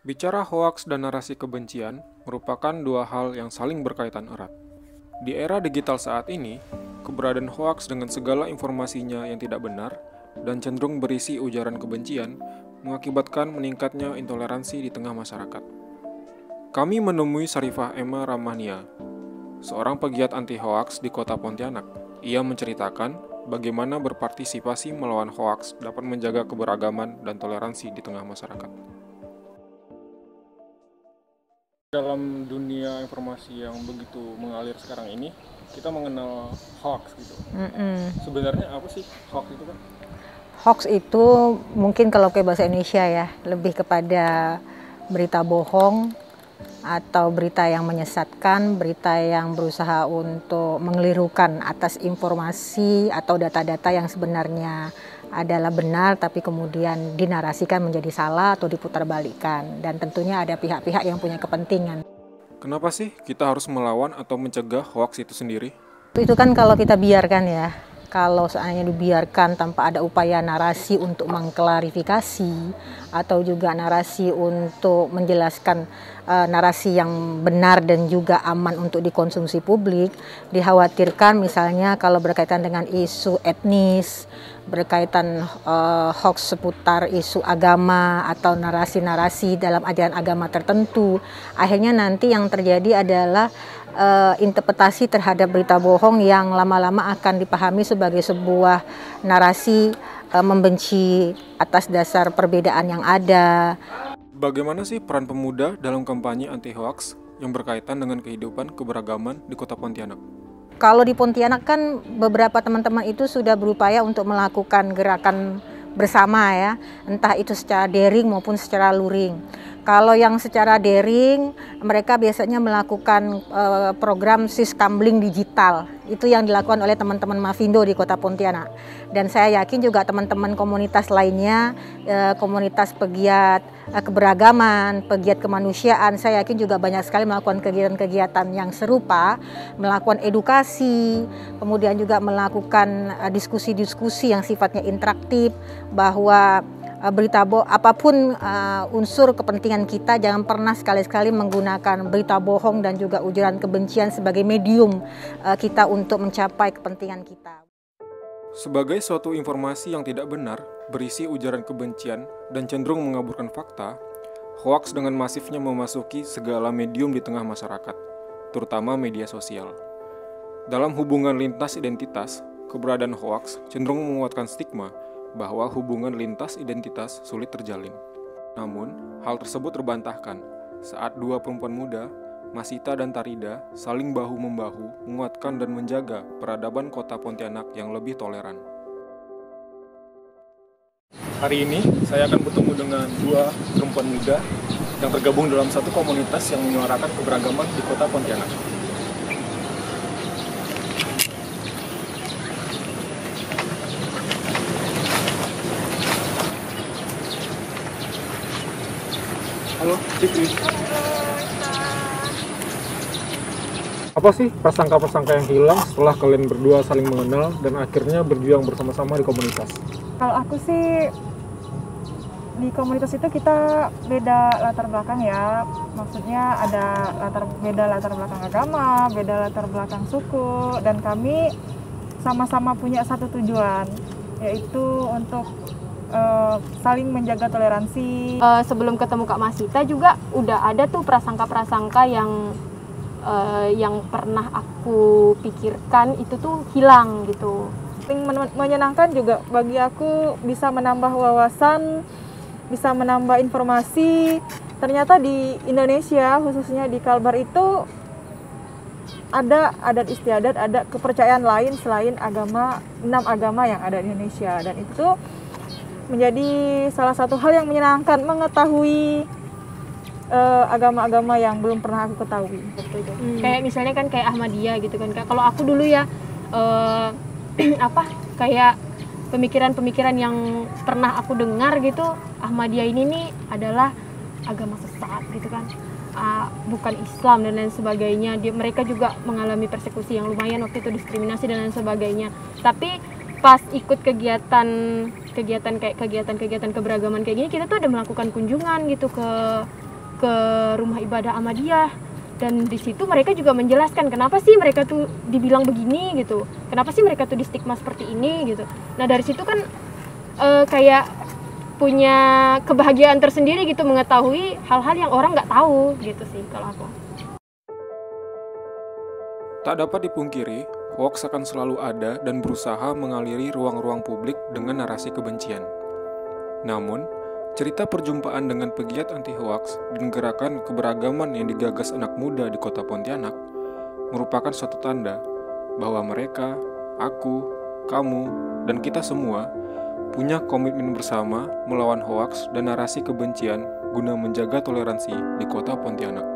Bicara hoaks dan narasi kebencian merupakan dua hal yang saling berkaitan erat. Di era digital saat ini, keberadaan hoaks dengan segala informasinya yang tidak benar dan cenderung berisi ujaran kebencian mengakibatkan meningkatnya intoleransi di tengah masyarakat. Kami menemui Sarifah Emma Ramania, seorang pegiat anti hoaks di kota Pontianak. Ia menceritakan bagaimana berpartisipasi melawan hoaks dapat menjaga keberagaman dan toleransi di tengah masyarakat. Dalam dunia informasi yang begitu mengalir sekarang ini, kita mengenal hoax gitu. Sebenarnya apa sih hoax itu kan? Hoax itu mungkin kalau ke bahasa Indonesia ya, lebih kepada berita bohong atau berita yang menyesatkan, berita yang berusaha untuk mengelirukan atas informasi atau data-data yang sebenarnya adalah benar tapi kemudian dinarasikan menjadi salah atau diputarbalikkan, dan tentunya ada pihak-pihak yang punya kepentingan. Kenapa sih kita harus melawan atau mencegah hoax itu sendiri? Itu kan kalau kita biarkan ya, kalau seandainya dibiarkan tanpa ada upaya narasi untuk mengklarifikasi atau juga narasi untuk menjelaskan narasi yang benar dan juga aman untuk dikonsumsi publik, dikhawatirkan misalnya kalau berkaitan dengan isu etnis, berkaitan hoax seputar isu agama atau narasi-narasi dalam ajaran agama tertentu, akhirnya nanti yang terjadi adalah interpretasi terhadap berita bohong yang lama-lama akan dipahami sebagai sebuah narasi membenci atas dasar perbedaan yang ada. Bagaimana sih peran pemuda dalam kampanye anti hoax yang berkaitan dengan kehidupan keberagaman di kota Pontianak? Kalau di Pontianak kan beberapa teman-teman itu sudah berupaya untuk melakukan gerakan bersama ya, entah itu secara daring maupun secara luring. Kalau yang secara daring, mereka biasanya melakukan program siskambling digital. Itu yang dilakukan oleh teman-teman Mavindo di Kota Pontianak. Dan saya yakin juga teman-teman komunitas lainnya, komunitas pegiat keberagaman, pegiat kemanusiaan, saya yakin juga banyak sekali melakukan kegiatan-kegiatan yang serupa, melakukan edukasi, kemudian juga melakukan diskusi-diskusi yang sifatnya interaktif, bahwa berita apapun unsur kepentingan kita, jangan pernah sekali-sekali menggunakan berita bohong dan juga ujaran kebencian sebagai medium kita untuk mencapai kepentingan kita. Sebagai suatu informasi yang tidak benar, berisi ujaran kebencian dan cenderung mengaburkan fakta, hoaks dengan masifnya memasuki segala medium di tengah masyarakat, terutama media sosial. Dalam hubungan lintas identitas, keberadaan hoaks cenderung menguatkan stigma bahwa hubungan lintas identitas sulit terjalin. Namun, hal tersebut terbantahkan saat dua perempuan muda, Masita dan Tarida, saling bahu-membahu menguatkan dan menjaga peradaban kota Pontianak yang lebih toleran. Hari ini, saya akan bertemu dengan dua perempuan muda yang tergabung dalam satu komunitas yang menyuarakan keberagaman di kota Pontianak. Halo, Fikri. Apa sih prasangka-prasangka yang hilang setelah kalian berdua saling mengenal dan akhirnya berjuang bersama-sama di komunitas? Kalau aku sih, di komunitas itu kita beda latar belakang ya. Maksudnya ada beda latar belakang agama, beda latar belakang suku, dan kami sama-sama punya satu tujuan, yaitu untuk saling menjaga toleransi. Sebelum ketemu Kak Masita juga udah ada tuh prasangka-prasangka yang pernah aku pikirkan itu tuh hilang gitu. Menyenangkan juga bagi aku, bisa menambah wawasan, bisa menambah informasi. Ternyata di Indonesia, khususnya di Kalbar itu ada adat istiadat, ada kepercayaan lain selain 6 agama yang ada di Indonesia, dan itu menjadi salah satu hal yang menyenangkan mengetahui agama-agama yang belum pernah aku ketahui. Kayak misalnya kan kayak Ahmadiyah gitu kan. Kalau aku dulu ya kayak pemikiran-pemikiran yang pernah aku dengar gitu, Ahmadiyah ini nih adalah agama sesat gitu kan. Bukan Islam dan lain sebagainya. Mereka juga mengalami persekusi yang lumayan waktu itu, diskriminasi dan lain sebagainya. Tapi pas ikut kegiatan keberagaman kayak gini, kita tuh ada melakukan kunjungan gitu ke ke rumah ibadah Ahmadiyah, dan di situ mereka juga menjelaskan kenapa sih mereka tuh dibilang begini gitu, kenapa sih mereka tuh di stigma seperti ini gitu. Nah dari situ kan kayak punya kebahagiaan tersendiri gitu, mengetahui hal-hal yang orang nggak tahu gitu sih kalau aku. Tak dapat dipungkiri, hoaks akan selalu ada dan berusaha mengaliri ruang-ruang publik dengan narasi kebencian. Namun, cerita perjumpaan dengan pegiat anti-hoaks dan gerakan keberagaman yang digagas anak muda di kota Pontianak merupakan suatu tanda bahwa mereka, aku, kamu, dan kita semua punya komitmen bersama melawan hoaks dan narasi kebencian guna menjaga toleransi di kota Pontianak.